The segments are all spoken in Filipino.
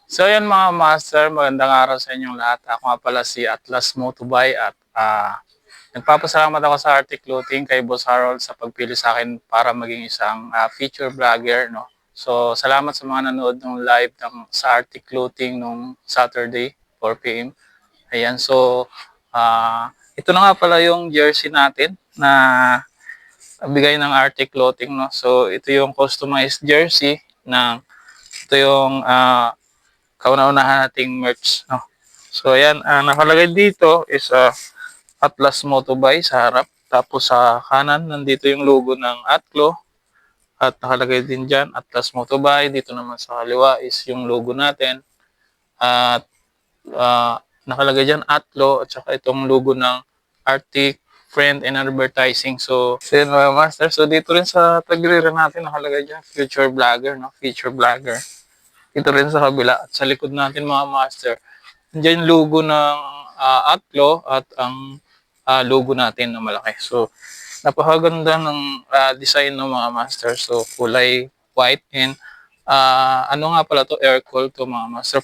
So yan mga master, magandang araw sa inyong lahat. Ako nga pala si Atlas Motobuy at nagpapasalamat ako sa Arctic Clothing kay Boss Harold sa pagpili sa akin para maging isang feature vlogger. No? So salamat sa mga nanood ng live sa Arctic Clothing nung Saturday, 4 p.m. Ayan, so ito na nga pala yung jersey natin na bigay ng Arctic Clothing. No? So ito yung customized jersey ng ito yung kauna-unahan nating merch. No? So ayan, nakalagay dito is Atlas Motobuy sa harap. Tapos sa kanan, nandito yung logo ng Atlo. At nakalagay din dyan, Atlas Motobuy. Dito naman sa kaliwa is yung logo natin. At nakalagay dyan Atlo at saka itong logo ng Arctic Friend and Advertising. So yun mga master. So dito rin sa tagiliran natin nakalagay dyan, Future Vlogger. No? Future Vlogger. Dito rin sa kabila. At sa likod natin mga master, nandiyan yung logo ng Atlo at ang logo natin na malaki. So, napakaganda ng design ng mga master. So, kulay white and ano nga pala to, air cool to mga master.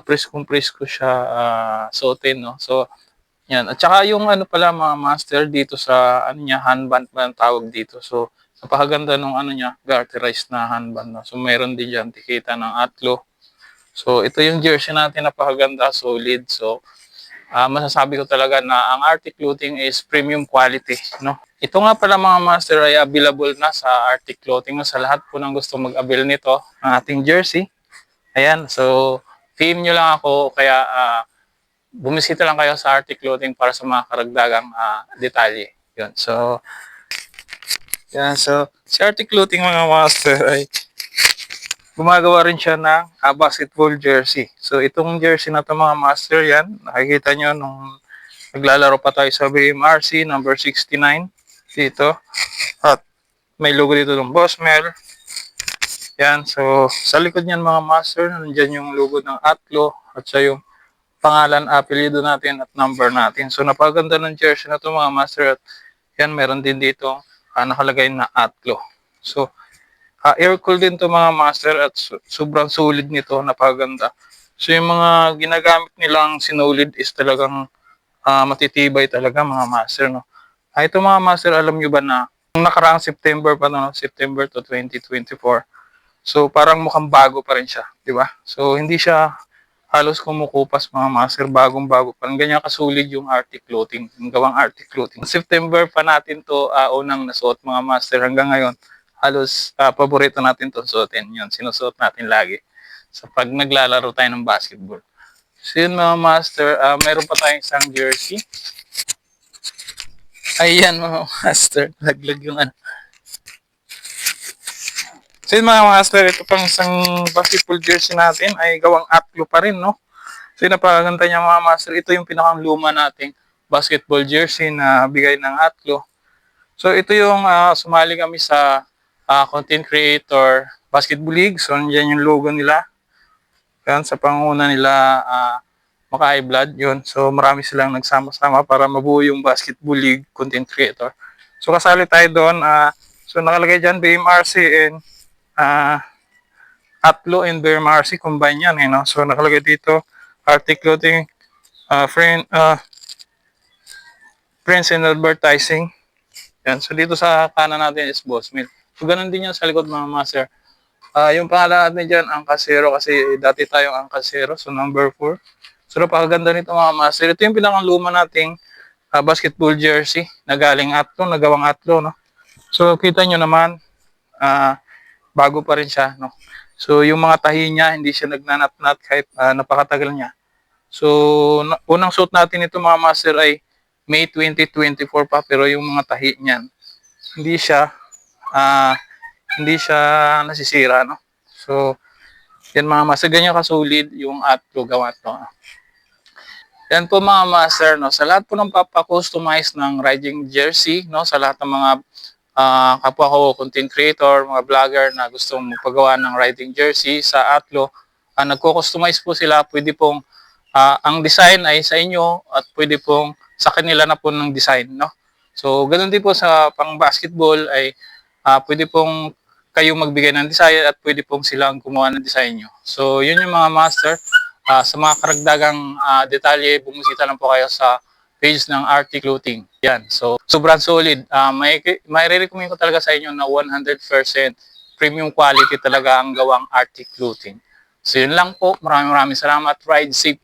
Presko siya suotin, no? So, yan. At saka yung ano pala mga master dito sa ano niya, handband pa ang tawag dito. So, napakaganda nung ano niya, garterized na handband. No? So, meron din dyan tikita ng Atlo. So, ito yung jersey natin, napakaganda, solid. So, masasabi ko talaga na ang Arctic Clothing is premium quality. No? Ito nga pala mga master ay available na sa Arctic Clothing. No? Sa lahat po ng gusto mag-avail nito, ang ating jersey. Ayan, so, PM nyo lang ako, kaya bumisita lang kayo sa Arctic Clothing para sa mga karagdagang detalye. Yun. So, yan. So, si Arctic Clothing mga master ay gumagawa rin siya ng basketball jersey. So, itong jersey na ito mga master yan, nakikita nyo nung naglalaro pa tayo sa BMRC number 69 dito. At may logo dito ng Boss Mel. Yan. So, sa likod niyan mga master, nandiyan yung logo ng Atlo at sa yung pangalan, apelyido natin at number natin. So, napaganda ng jersey na ito mga master. At yan, meron din dito nakalagay na Atlo. So, air cool din to mga master at sobrang solid nito, napaganda. So yung mga ginagamit nilang sinolid is talagang matitibay talaga mga master. No? Ito mga master, alam nyo ba na nung nakaraang September pa, no? September to 2024, so parang mukhang bago pa rin siya, di ba? So hindi siya halos kumukupas mga master, bagong-bago pa. Ganyan kasulid yung Arctic Clothing, yung gawang Arctic Clothing. September pa natin to unang nasuot mga master hanggang ngayon. Halos paborito natin to suotin. Yun, sinusuot natin lagi. So pag naglalaro tayo ng basketball. So yun mga master, mayroon pa tayong isang jersey. Ayan mga master, laglag yung ano. So yun mga master, ito pang isang basketball jersey natin ay gawang Atlo pa rin, no? So yun, napakaganda niya mga master. Ito yung pinakang luma nating basketball jersey na bigay ng Atlo. So ito yung sumali kami sa Content Creator Basketball League. So nandiyan yung logo nila. Yan, sa panguna nila Maka Blood yun. So marami silang nagsama-sama para mabuo yung Basketball League Content Creator. So kasali tayo doon. So nakalagay dyan BMRC and Atlo and BMRC combine yan. No? So nakalagay dito Arctic Clothing, Friends and Advertising. Yan. So dito sa kanan natin is Boss Mill. So ganun din yan sa likod mga master. Yung pangalan natin dyan, Angkasero, kasi dati tayong Angkasero, so number 4. So napakaganda nito mga master. Ito yung pinakang luma nating basketball jersey na galing Atlo, nagawang Atlo. No? So kita nyo naman, bago pa rin siya. No? So yung mga tahi niya, hindi siya nagnanat-nat kahit napakatagal niya. So unang suot natin ito mga master ay May 2024 pa, pero yung mga tahi niyan, hindi siya uh, hindi siya nasisira, no? So, yan mga master, ganyan kasolid yung Atlo gawa to. Yan po mga master, no? Sa lahat po ng papakustomize ng riding jersey, no? Sa lahat ng mga kapwa ko, content creator, mga vlogger na gustong magpagawa ng riding jersey sa Atlo, nagko-customize po sila. Pwede pong ang design ay sa inyo at pwede pong sa kanila na po ng design, no? So, ganoon din po sa pang basketball ay pwede pong kayo magbigay ng design at pwede pong silang gumawa ng design nyo. So, yun yung mga master. Sa mga karagdagang detalye, bumusita lang po kayo sa page ng RT Clothing. Yan. So, sobrang solid. May recommend ko talaga sa inyo na 100% premium quality talaga ang gawang RT Clothing. So, yun lang po. Maraming salamat. Ride safe.